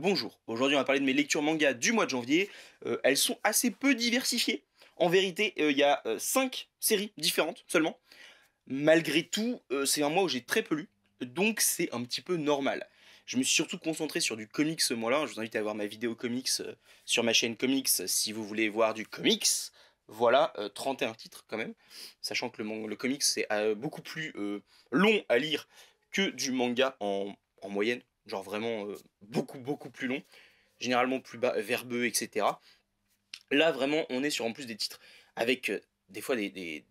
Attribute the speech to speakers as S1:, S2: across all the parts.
S1: Bonjour, aujourd'hui on va parler de mes lectures manga du mois de janvier. Elles sont assez peu diversifiées. En vérité, il y a 5 séries différentes seulement. Malgré tout, c'est un mois où j'ai très peu lu, donc c'est un petit peu normal. Je me suis surtout concentré sur du comics ce mois-là. Je vous invite à voir ma vidéo comics sur ma chaîne comics si vous voulez voir du comics. Voilà, 31 titres quand même. Sachant que le comics c'est beaucoup plus long à lire que du manga en moyenne. Genre vraiment beaucoup plus long. Généralement plus verbeux, etc. Là vraiment on est sur en plus des titres avec des fois des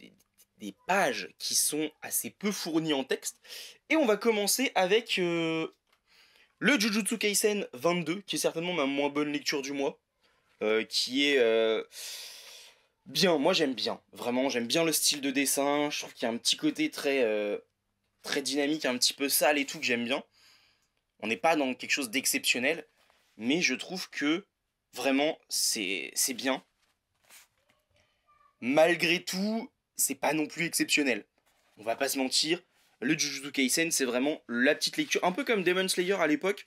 S1: pages qui sont assez peu fournies en texte. Et on va commencer avec le Jujutsu Kaisen 22, qui est certainement ma moins bonne lecture du mois. Qui est bien, moi j'aime bien, vraiment j'aime bien le style de dessin, je trouve qu'il y a un petit côté très dynamique, un petit peu sale et tout que j'aime bien. On n'est pas dans quelque chose d'exceptionnel, mais je trouve que vraiment c'est bien. Malgré tout, c'est pas non plus exceptionnel. On va pas se mentir, le Jujutsu Kaisen c'est vraiment la petite lecture, un peu comme Demon Slayer à l'époque,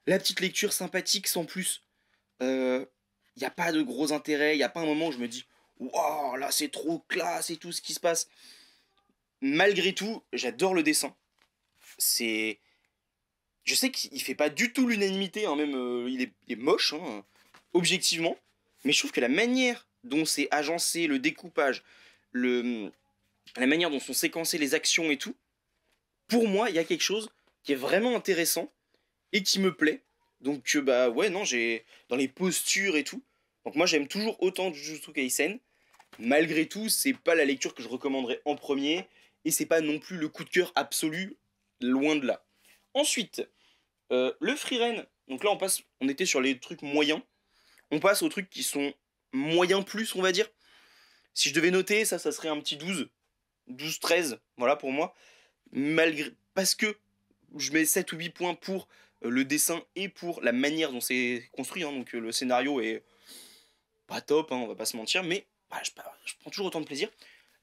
S1: la petite lecture sympathique sans plus. Y a pas de gros intérêt, y a pas un moment où je me dis waouh là c'est trop classe et tout ce qui se passe. Malgré tout, j'adore le dessin. C'est, je sais qu'il fait pas du tout l'unanimité, hein, même il est moche, hein, objectivement, mais je trouve que la manière dont c'est agencé, le découpage, le, la manière dont sont séquencées les actions et tout, pour moi, il y a quelque chose qui est vraiment intéressant et qui me plaît. Donc bah ouais, non, j'ai dans les postures et tout. Donc moi j'aime toujours autant Jujutsu Kaisen. Malgré tout, c'est pas la lecture que je recommanderais en premier et c'est pas non plus le coup de cœur absolu, loin de là. Ensuite, le Frieren. Donc là on était sur les trucs moyens. On passe aux trucs qui sont moyens plus, on va dire. Si je devais noter, ça serait un petit 12, 13, voilà pour moi. Parce que je mets 7 ou 8 points pour le dessin et pour la manière dont c'est construit, hein. Donc le scénario est pas top, hein, on va pas se mentir, mais bah, je prends toujours autant de plaisir.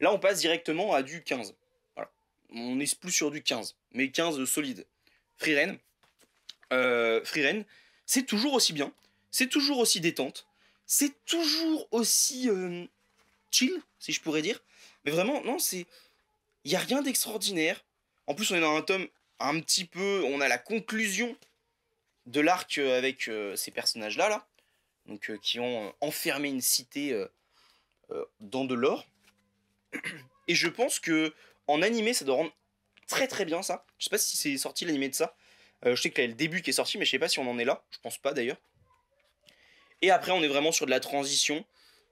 S1: Là, on passe directement à du 15. Voilà. On est plus sur du 15, mais 15 solide. Frieren, Frieren, c'est toujours aussi bien, c'est toujours aussi détente, c'est toujours aussi chill, si je pourrais dire. Mais vraiment, non, il y a rien d'extraordinaire. En plus, on est dans un tome un petit peu, on a la conclusion de l'arc avec ces personnages-là, là, donc qui ont enfermé une cité dans de l'or. Et je pense que en animé, ça doit rendre très bien ça. Je sais pas si c'est sorti l'animé de ça. Je sais qu'il y a le début qui est sorti, mais je sais pas si on en est là. Je pense pas d'ailleurs. Et après, on est vraiment sur de la transition.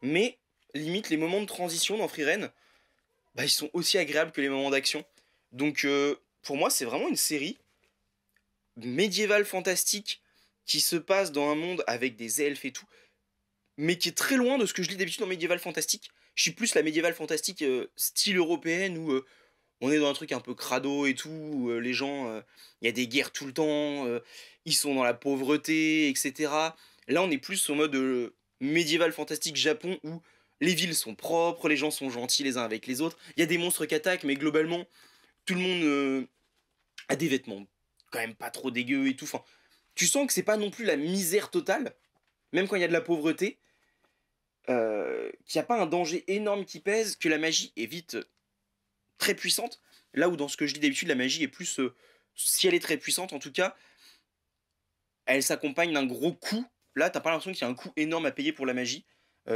S1: Mais limite, les moments de transition dans Frieren, bah, ils sont aussi agréables que les moments d'action. Donc pour moi, c'est vraiment une série médiévale fantastique qui se passe dans un monde avec des elfes et tout, mais qui est très loin de ce que je lis d'habitude en médiéval fantastique. Je suis plus la médiévale fantastique style européenne où on est dans un truc un peu crado et tout, où les gens, il y a des guerres tout le temps, ils sont dans la pauvreté, etc. Là, on est plus au mode médiéval fantastique Japon où les villes sont propres, les gens sont gentils les uns avec les autres. Il y a des monstres qui attaquent, mais globalement, tout le monde a des vêtements quand même pas trop dégueux et tout. Enfin, tu sens que c'est pas non plus la misère totale, même quand il y a de la pauvreté, qu'il n'y a pas un danger énorme qui pèse, que la magie est vite très puissante. Là où dans ce que je dis d'habitude, la magie est plus, si elle est très puissante en tout cas, elle s'accompagne d'un gros coût. Là, t'as pas l'impression qu'il y a un coût énorme à payer pour la magie.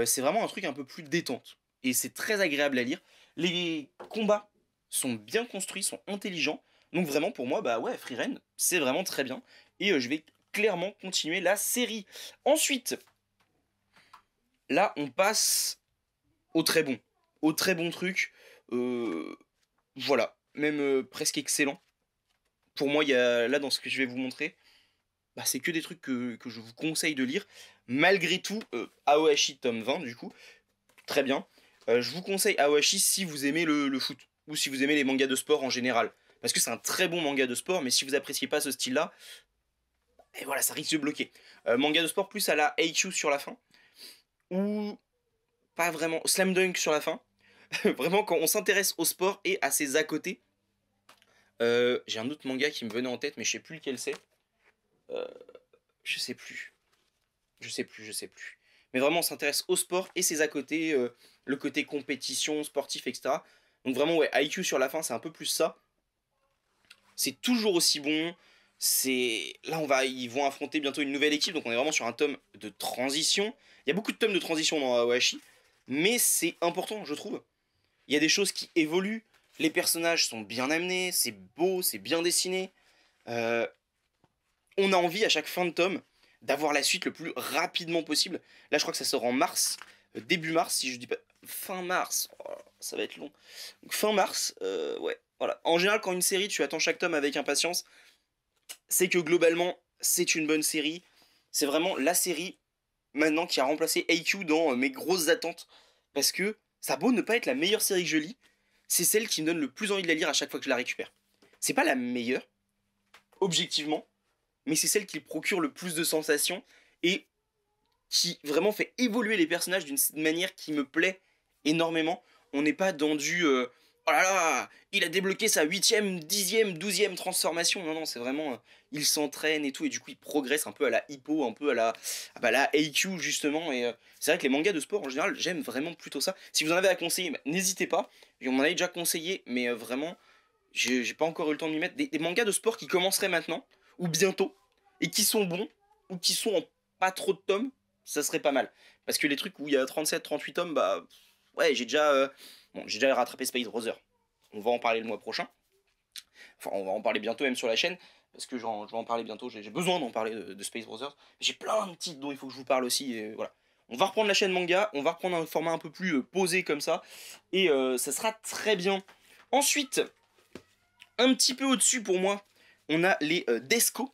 S1: C'est vraiment un truc un peu plus détente. Et c'est très agréable à lire. Les combats sont bien construits, sont intelligents. Donc vraiment pour moi, bah ouais, Frieren, c'est vraiment très bien. Et je vais clairement continuer la série. Ensuite, là, on passe au très bon. Au très bon truc. Voilà. Même presque excellent. Pour moi, il y a là, dans ce que je vais vous montrer, bah, c'est que des trucs que je vous conseille de lire. Malgré tout, Aoashi tome 20, du coup, très bien. Je vous conseille Aoashi si vous aimez le foot. Ou si vous aimez les mangas de sport en général. Parce que c'est un très bon manga de sport, mais si vous appréciez pas ce style-là, et voilà, ça risque de bloquer. Manga de sport plus à la HQ sur la fin. Ou pas vraiment. Slam Dunk sur la fin. Vraiment, quand on s'intéresse au sport et à ses à côté. J'ai un autre manga qui me venait en tête, mais je sais plus lequel c'est. Je sais plus. Je sais plus. Mais vraiment, on s'intéresse au sport et ses à côté, le côté compétition, sportif, etc. Donc vraiment, ouais, IQ sur la fin, c'est un peu plus ça. C'est toujours aussi bon. C'est là, ils vont affronter bientôt une nouvelle équipe, donc on est vraiment sur un tome de transition. Il y a beaucoup de tomes de transition dans Awashi, mais c'est important, je trouve. Il y a des choses qui évoluent. Les personnages sont bien amenés, c'est beau, c'est bien dessiné. Euh, on a envie à chaque fin de tome d'avoir la suite le plus rapidement possible. Là, je crois que ça sort en mars, début mars, si je dis pas. Fin mars, oh, ça va être long. Donc, fin mars, ouais, voilà. En général, quand une série, tu attends chaque tome avec impatience, c'est que globalement, c'est une bonne série. C'est vraiment la série maintenant qui a remplacé AQ dans mes grosses attentes. Parce que ça a beau ne pas être la meilleure série que je lis, c'est celle qui me donne le plus envie de la lire à chaque fois que je la récupère. C'est pas la meilleure, objectivement, mais c'est celle qui procure le plus de sensations et qui vraiment fait évoluer les personnages d'une manière qui me plaît énormément. On n'est pas dans du oh là là, il a débloqué sa 8ème, 10ème, 12ème transformation. Non, non, c'est vraiment il s'entraîne et tout, et du coup il progresse un peu à la Hippo, un peu à la, ah bah, la AQ justement. Et c'est vrai que les mangas de sport en général, j'aime vraiment plutôt ça. Si vous en avez à conseiller, bah, n'hésitez pas. On m'en avait déjà conseillé, mais vraiment, j'ai pas encore eu le temps de m'y mettre. Des mangas de sport qui commenceraient maintenant, ou bientôt, et qui sont bons, ou qui sont en pas trop de tomes, ça serait pas mal. Parce que les trucs où il y a 37, 38 tomes, bah ouais, j'ai déjà rattrapé Space Brother. On va en parler le mois prochain. Enfin, on va en parler bientôt même sur la chaîne, parce que je vais en parler bientôt. J'ai besoin d'en parler de Space Brothers. J'ai plein de titres dont il faut que je vous parle aussi, et voilà. On va reprendre la chaîne manga, on va reprendre un format un peu plus posé comme ça, et ça sera très bien. Ensuite, un petit peu au-dessus pour moi, on a les Desco.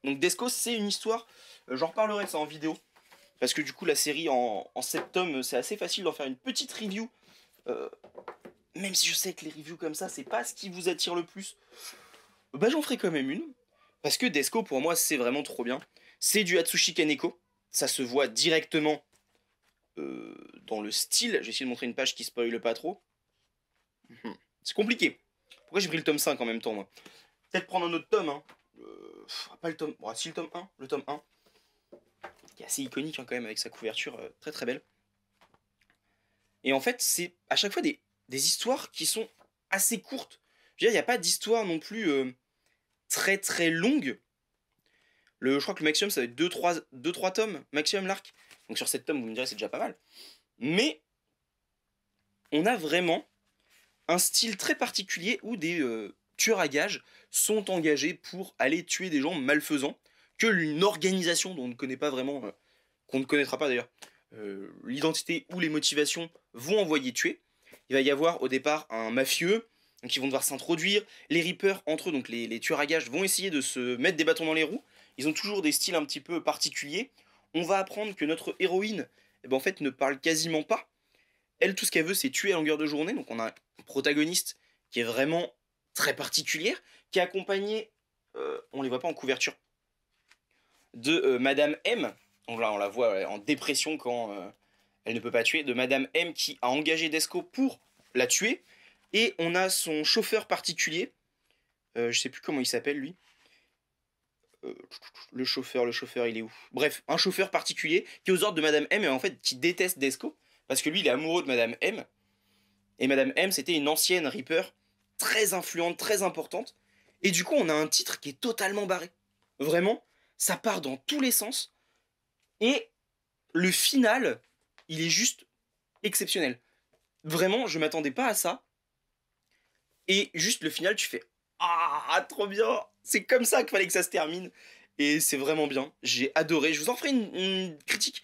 S1: Donc Desco, c'est une histoire, j'en reparlerai ça en vidéo, parce que du coup la série en 7 tomes, c'est assez facile d'en faire une petite review. Euh, Même si je sais que les reviews comme ça, c'est pas ce qui vous attire le plus, bah j'en ferai quand même une. Parce que Desco, pour moi, c'est vraiment trop bien. C'est du Atsushi Kaneko. Ça se voit directement dans le style. J'ai essayé de montrer une page qui spoile pas trop. C'est compliqué. Pourquoi j'ai pris le tome 5 en même temps, moi? Peut-être prendre un autre tome, hein. Pas le tome... Bon, si, le tome 1. Le tome 1. Qui est assez iconique, hein, quand même, avec sa couverture très très belle. Et en fait, c'est à chaque fois des histoires qui sont assez courtes. Je veux dire, il n'y a pas d'histoire non plus très très longue. Je crois que le maximum, ça va être 2-3 tomes, maximum l'arc. Donc sur 7 tomes, vous me direz, c'est déjà pas mal. Mais on a vraiment un style très particulier où des tueurs à gages sont engagés pour aller tuer des gens malfaisants, que une organisation dont on ne connaît pas vraiment, qu'on ne connaîtra pas d'ailleurs, l'identité ou les motivations vont envoyer tuer. Il va y avoir au départ un mafieux, donc ils vont devoir s'introduire. Les Reapers, entre eux, donc les tueurs à gages, vont essayer de se mettre des bâtons dans les roues. Ils ont toujours des styles un petit peu particuliers. On va apprendre que notre héroïne, eh ben, en fait, ne parle quasiment pas. Elle, tout ce qu'elle veut, c'est tuer à longueur de journée. Donc on a un protagoniste qui est vraiment très particulière, qui est accompagné, on les voit pas en couverture, de Madame M. Donc là, on la voit en dépression quand elle ne peut pas tuer. De Madame M qui a engagé Desco pour la tuer. Et on a son chauffeur particulier. Je sais plus comment il s'appelle, lui. Le chauffeur, il est où? Bref, un chauffeur particulier qui est aux ordres de Madame M et en fait qui déteste Desco. Parce que lui, il est amoureux de Madame M. Et Madame M, c'était une ancienne Reaper très influente, très importante. Et du coup, on a un titre qui est totalement barré. Vraiment, ça part dans tous les sens. Et le final, il est juste exceptionnel. Vraiment, je m'attendais pas à ça. Et juste le final, tu fais ah, trop bien! C'est comme ça qu'il fallait que ça se termine. Et c'est vraiment bien. J'ai adoré. Je vous en ferai une critique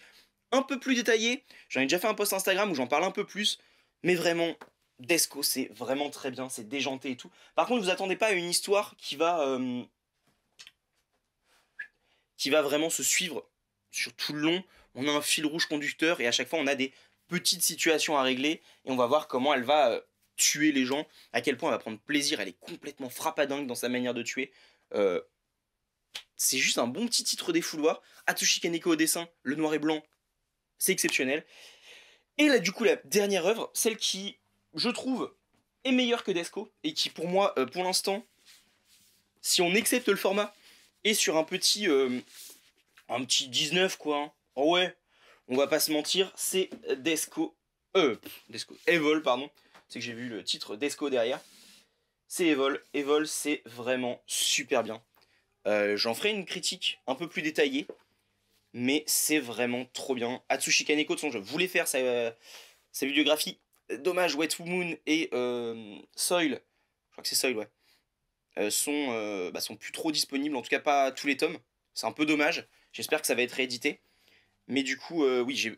S1: un peu plus détaillée. J'en ai déjà fait un post Instagram où j'en parle un peu plus. Mais vraiment, Desco, c'est vraiment très bien. C'est déjanté et tout. Par contre, vous attendez pas à une histoire qui va vraiment se suivre sur tout le long. On a un fil rouge conducteur et à chaque fois, on a des petites situations à régler. Et on va voir comment elle va tuer les gens, à quel point elle va prendre plaisir. Elle est complètement frappadingue dans sa manière de tuer. C'est juste un bon petit titre défouloir. Atsushi Kaneko au dessin, le noir et blanc, c'est exceptionnel. Et là, du coup, la dernière œuvre, celle qui, je trouve, est meilleure que Desco, et qui, pour moi, pour l'instant, si on accepte le format, est sur un petit un petit 19 quoi. Hein. Oh ouais, on va pas se mentir, c'est Desco, Evol, pardon. C'est que j'ai vu le titre Desco derrière. C'est Evol. Evol, c'est vraiment super bien. J'en ferai une critique un peu plus détaillée, mais c'est vraiment trop bien. Atsushi Kaneko, de son jeu, voulais faire sa bibliographie. Dommage, Wet Moon et Soil, je crois que c'est Soil, ouais, sont plus trop disponibles, en tout cas pas tous les tomes. C'est un peu dommage. J'espère que ça va être réédité. Mais du coup, oui, j'ai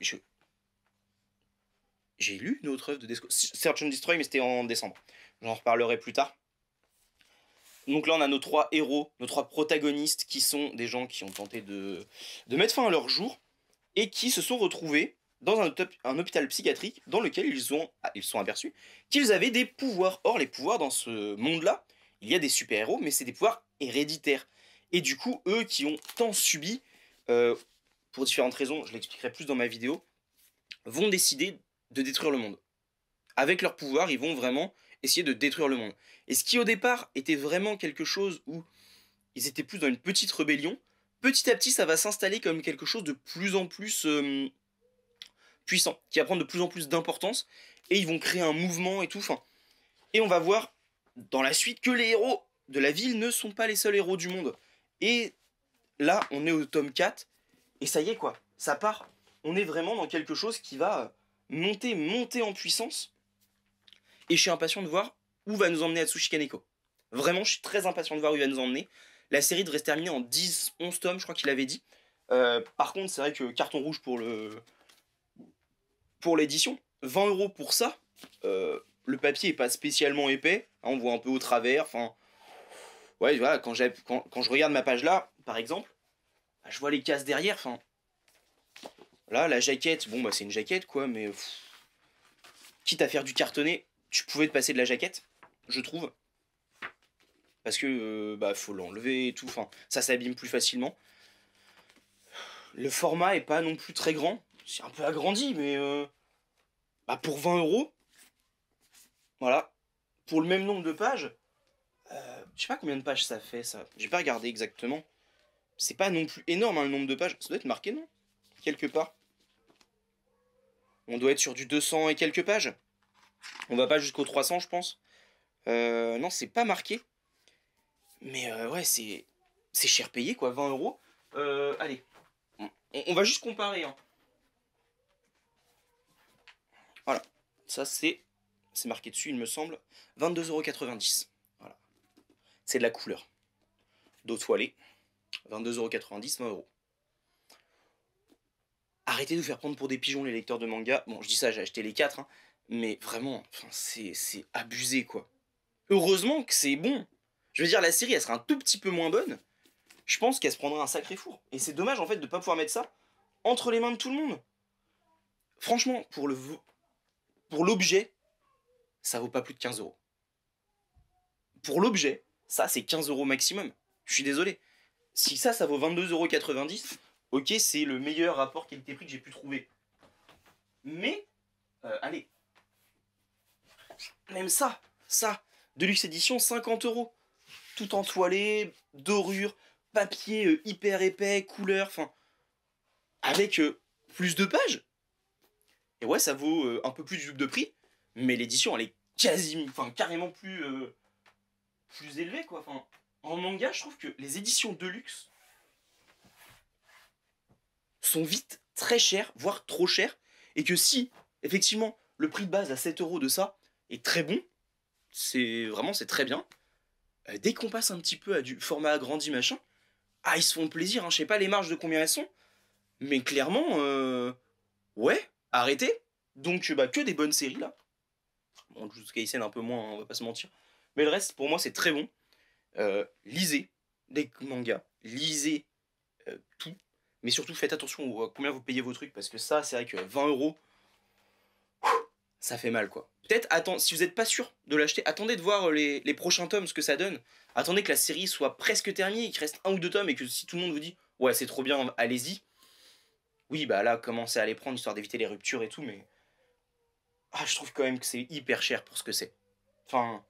S1: lu une autre œuvre de Desco. Search and Destroy, mais c'était en décembre. J'en reparlerai plus tard. Donc là, on a nos 3 héros, nos 3 protagonistes, qui sont des gens qui ont tenté de mettre fin à leur jour, et qui se sont retrouvés dans un hôpital psychiatrique dans lequel ils sont aperçus qu'ils avaient des pouvoirs. Or, les pouvoirs dans ce monde-là, il y a des super-héros, mais c'est des pouvoirs héréditaires. Et du coup, eux qui ont tant subi, pour différentes raisons, je l'expliquerai plus dans ma vidéo, vont décider de détruire le monde. Avec leurs pouvoirs, ils vont vraiment essayer de détruire le monde. Et ce qui au départ était vraiment quelque chose où ils étaient plus dans une petite rébellion, petit à petit ça va s'installer comme quelque chose de plus en plus puissant, qui va prendre de plus en plus d'importance, et ils vont créer un mouvement et tout. Fin. Et on va voir dans la suite que les héros de la ville ne sont pas les seuls héros du monde. Et là, on est au tome 4, et ça y est quoi, ça part. On est vraiment dans quelque chose qui va monter en puissance. Et je suis impatient de voir où va nous emmener Atsushi Kaneko. Vraiment, je suis très impatient de voir où il va nous emmener. La série devrait se terminer en 10-11 tomes, je crois qu'il avait dit. Par contre, c'est vrai que carton rouge pour l'édition. 20 € pour ça. Le papier est pas spécialement épais. Hein, on voit un peu au travers. Enfin, ouais, voilà, quand je regarde ma page là, par exemple, bah, je vois les cases derrière. Enfin, là, la jaquette, bon, bah, c'est une jaquette, quoi, mais quitte à faire du cartonné, tu pouvais te passer de la jaquette, je trouve. Parce que, bah, faut l'enlever et tout. Enfin, ça s'abîme plus facilement. Le format est pas non plus très grand. C'est un peu agrandi, mais bah, pour 20 €, voilà. Pour le même nombre de pages, je sais pas combien de pages ça fait, ça. J'ai pas regardé exactement. C'est pas non plus énorme, hein, le nombre de pages. Ça doit être marqué, non? Quelque part. On doit être sur du 200 et quelques pages. On va pas jusqu'au 300, je pense. Non, c'est pas marqué. Mais ouais, c'est cher payé, quoi, 20 €. Allez, on va juste comparer. Hein. Voilà, ça c'est marqué dessus, il me semble. 22,90 €. Voilà, c'est de la couleur. D'eau toilée. 22,90 €, 20 €. Arrêtez de vous faire prendre pour des pigeons, les lecteurs de manga. Bon, je dis ça, j'ai acheté les 4, hein, mais vraiment, c'est abusé, quoi. Heureusement que c'est bon. Je veux dire, la série, elle sera un tout petit peu moins bonne. Je pense qu'elle se prendra un sacré four. Et c'est dommage, en fait, de ne pas pouvoir mettre ça entre les mains de tout le monde. Franchement, pour l'objet, ça vaut pas plus de 15 €. Pour l'objet, ça, c'est 15 € maximum. Je suis désolé. Si ça vaut 22,90 €, ok, c'est le meilleur rapport qualité-prix que j'ai pu trouver. Mais, allez, même ça, Deluxe Edition, 50 €. Tout entoilé, dorure, papier hyper épais, couleur, enfin, avec plus de pages. Et ouais, ça vaut un peu plus du double de prix, mais l'édition, elle est carrément plus élevée, quoi. Enfin, en manga, je trouve que les éditions de luxe sont vite très chères, voire trop chères, et que si, effectivement, le prix de base à 7 € de ça est très bon, c'est très bien. Dès qu'on passe un petit peu à du format agrandi, machin, ah, ils se font plaisir, hein. Je sais pas les marges de combien elles sont, mais clairement, ouais, arrêtez. Donc, bah, que des bonnes séries, là. Bon, Jujutsu Kaisen un peu moins, hein, on va pas se mentir. Mais le reste, pour moi, c'est très bon. Lisez des mangas, lisez tout, mais surtout faites attention à combien vous payez vos trucs, parce que ça, c'est vrai que 20 €, ça fait mal, quoi. Peut-être, si vous n'êtes pas sûr de l'acheter, attendez de voir les prochains tomes, ce que ça donne. Attendez que la série soit presque terminée, qu'il reste 1 ou 2 tomes, et que si tout le monde vous dit « Ouais, c'est trop bien, allez-y », oui, bah là, commencez à les prendre, histoire d'éviter les ruptures et tout, mais... Ah, je trouve quand même que c'est hyper cher pour ce que c'est. Enfin...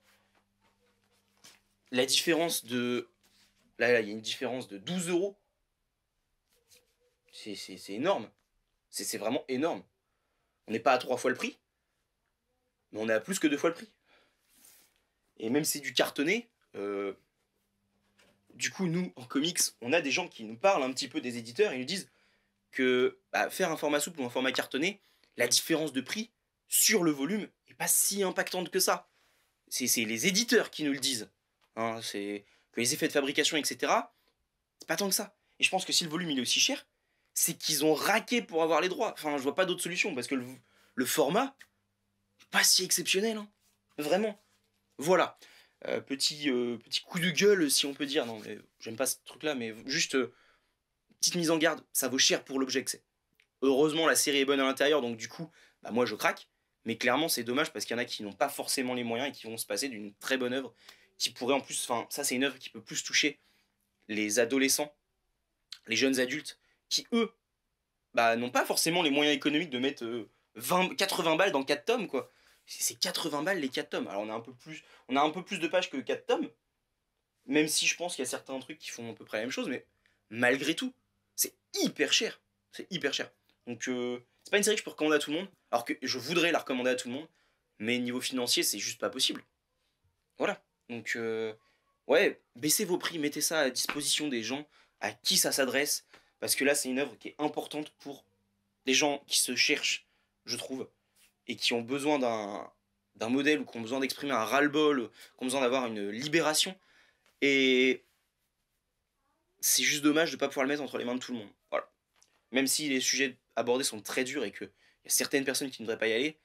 S1: La différence de... Là, il y a une différence de 12 €. C'est énorme. C'est vraiment énorme. On n'est pas à 3 fois le prix, mais on est à plus que 2 fois le prix. Et même si c'est du cartonné, du coup, nous, en comics, on a des gens qui nous parlent un petit peu des éditeurs et nous disent que faire un format souple ou un format cartonné, la différence de prix sur le volume n'est pas si impactante que ça. C'est les éditeurs qui nous le disent. Hein, c'est que les effets de fabrication, etc., c'est pas tant que ça. Et je pense que si le volume il est aussi cher, c'est qu'ils ont raqué pour avoir les droits. Enfin, je vois pas d'autre solution, parce que le format, pas si exceptionnel. Hein. Vraiment. Voilà. Petit coup de gueule, si on peut dire. Non, mais j'aime pas ce truc-là, mais juste petite mise en garde, ça vaut cher pour l'objet que c'est. Heureusement, la série est bonne à l'intérieur, donc du coup, moi je craque. Mais clairement, c'est dommage parce qu'il y en a qui n'ont pas forcément les moyens et qui vont se passer d'une très bonne œuvre qui pourrait en plus. Enfin, ça, c'est une œuvre qui peut plus toucher les adolescents, les jeunes adultes, qui eux, n'ont pas forcément les moyens économiques de mettre 80 balles dans 4 tomes, quoi. C'est 80 balles les 4 tomes. Alors on a un peu plus de pages que 4 tomes, même si je pense qu'il y a certains trucs qui font à peu près la même chose, mais malgré tout, c'est hyper cher. C'est hyper cher. Donc c'est pas une série que je peux recommander à tout le monde, alors que je voudrais la recommander à tout le monde, mais niveau financier, c'est juste pas possible. Voilà. Donc ouais, baissez vos prix, mettez ça à disposition des gens à qui ça s'adresse, parce que là c'est une œuvre qui est importante pour des gens qui se cherchent, je trouve, et qui ont besoin d'un modèle ou qui ont besoin d'exprimer un ras-le-bol, qui ont besoin d'avoir une libération. Et c'est juste dommage de ne pas pouvoir le mettre entre les mains de tout le monde. Voilà. Même si les sujets abordés sont très durs et qu'il y a certaines personnes qui ne devraient pas y aller,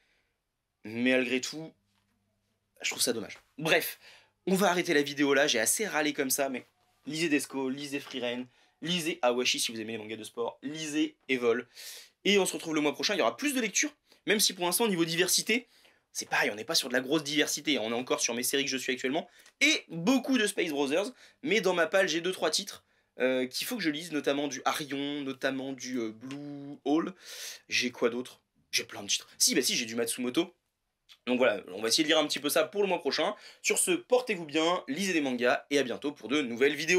S1: mais malgré tout, je trouve ça dommage. Bref, on va arrêter la vidéo là, j'ai assez râlé comme ça, mais lisez Desco, lisez Frieren, lisez Awashi si vous aimez les mangas de sport, lisez Evol. Et on se retrouve le mois prochain, il y aura plus de lectures, même si pour l'instant, au niveau diversité, c'est pareil, on n'est pas sur de la grosse diversité, on est encore sur mes séries que je suis actuellement, et beaucoup de Space Brothers, mais dans ma palle, j'ai 2-3 titres qu'il faut que je lise, notamment du Arion, notamment du Blue Hole. J'ai quoi d'autre? J'ai plein de titres. Si, j'ai du Matsumoto. Donc voilà, on va essayer de lire un petit peu ça pour le mois prochain. Sur ce, portez-vous bien, lisez des mangas, et à bientôt pour de nouvelles vidéos.